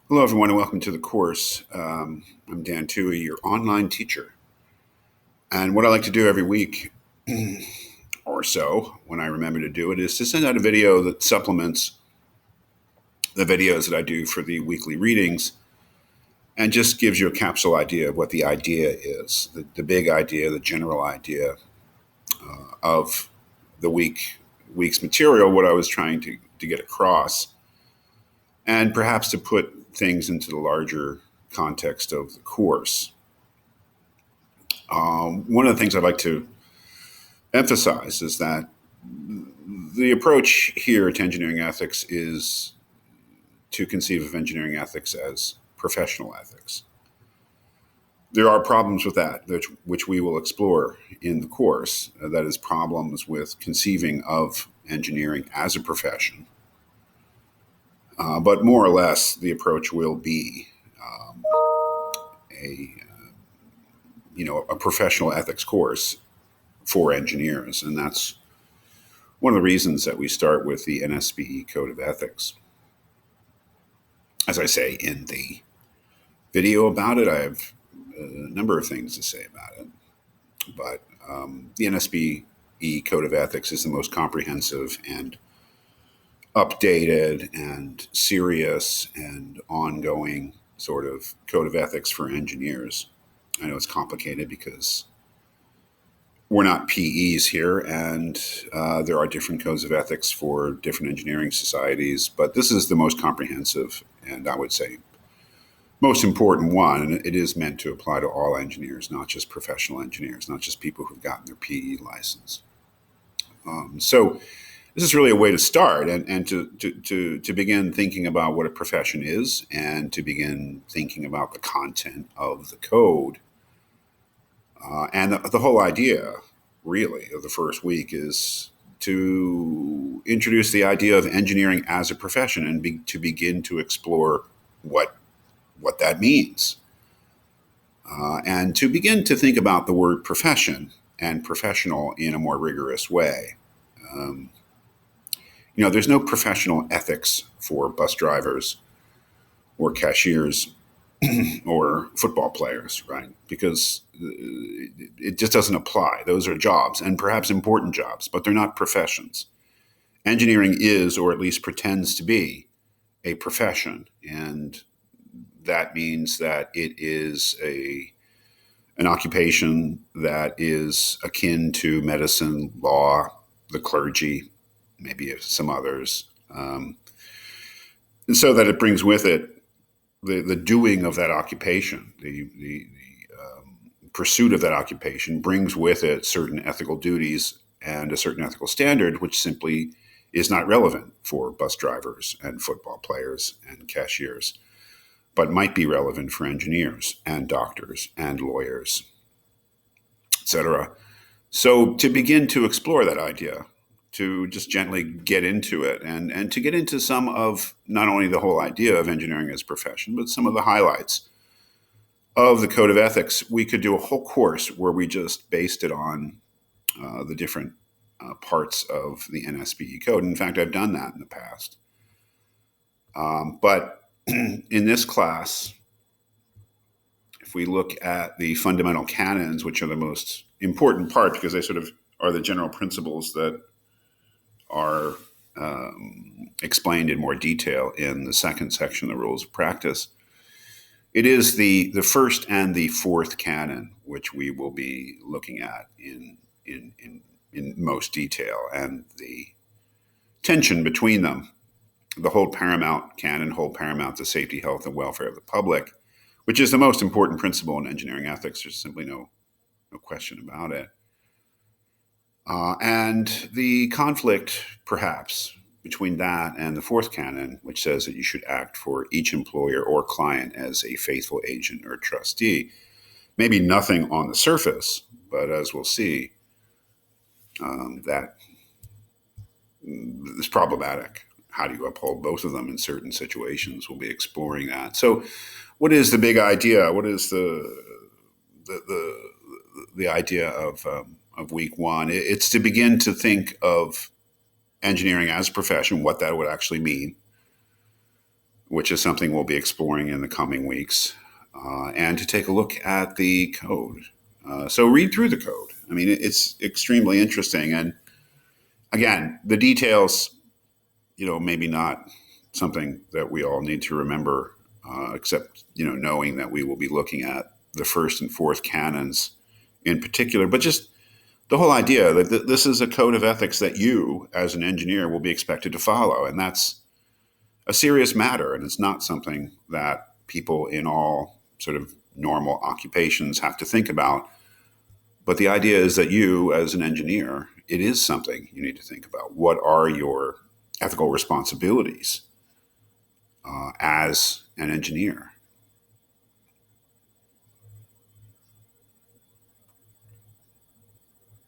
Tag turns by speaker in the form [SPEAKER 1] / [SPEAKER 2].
[SPEAKER 1] Hello, everyone, and welcome to the course. I'm Dan Toohey, your online teacher. And what I like to do every week or so, when I remember to do it, is to send out a video that supplements the videos that I do for the weekly readings and just gives you a capsule idea of what the idea is, the big idea, the general idea of the week's material, what I was trying to get across, and perhaps to put things into the larger context of the course. One of the things I'd like to emphasize is that the approach here to engineering ethics is to conceive of engineering ethics as professional ethics. There are problems with that, which we will explore in the course. That is, problems with conceiving of engineering as a profession. But more or less, the approach will be a professional ethics course for engineers, and that's one of the reasons that we start with the Nsbe Code of Ethics. As I say in the video about it, I have a number of things to say about it, but the Nsbe Code of Ethics is the most comprehensive and updated and serious and ongoing sort of code of ethics for engineers. I know it's complicated because we're not PEs here, and there are different codes of ethics for different engineering societies, but this is the most comprehensive and, I would say, most important one. And it is meant to apply to all engineers, not just professional engineers, not just people who've gotten their PE license. So this is really a way to start and to begin thinking about what a profession is and to begin thinking about the content of the code. And the whole idea, really, of the first week is to introduce the idea of engineering as a profession and to begin to explore what that means. And to begin to think about the word profession and professional in a more rigorous way. There's no professional ethics for bus drivers or cashiers or football players, right? Because it just doesn't apply. Those are jobs, and perhaps important jobs, but they're not professions. Engineering is, or at least pretends to be, a profession, and that means that it is an occupation that is akin to medicine, law, the clergy, maybe some others, and so that it brings with it the doing of that occupation, the pursuit of that occupation brings with it certain ethical duties and a certain ethical standard, which simply is not relevant for bus drivers and football players and cashiers, but might be relevant for engineers and doctors and lawyers, etc. So to begin to explore that idea, to just gently get into it and to get into some of not only the whole idea of engineering as a profession, but some of the highlights of the Code of Ethics. We could do a whole course where we just based it on the different parts of the Nsbe code. In fact, I've done that in the past. But in this class, if we look at the fundamental canons, which are the most important part because they sort of are the general principles that are explained in more detail in the second section, the rules of practice. It is the first and the fourth canon, which we will be looking at in most detail, and the tension between them. The hold paramount canon, hold paramount the safety, health, and welfare of the public, which is the most important principle in engineering ethics. There's simply no question about it. And the conflict, perhaps, between that and the fourth canon, which says that you should act for each employer or client as a faithful agent or trustee, maybe nothing on the surface, but as we'll see, that is problematic. How do you uphold both of them in certain situations? We'll be exploring that. So what is the big idea? What is the idea of week one? It's to begin to think of engineering as a profession, what that would actually mean, which is something we'll be exploring in the coming weeks, and to take a look at the code. So read through the code. I mean, it's extremely interesting. And again, the details, maybe not something that we all need to remember, except, knowing that we will be looking at the first and fourth canons in particular, but just the whole idea that this is a code of ethics that you, as an engineer, will be expected to follow. And that's a serious matter. And it's not something that people in all sort of normal occupations have to think about. But the idea is that you, as an engineer, it is something you need to think about. What are your ethical responsibilities as an engineer?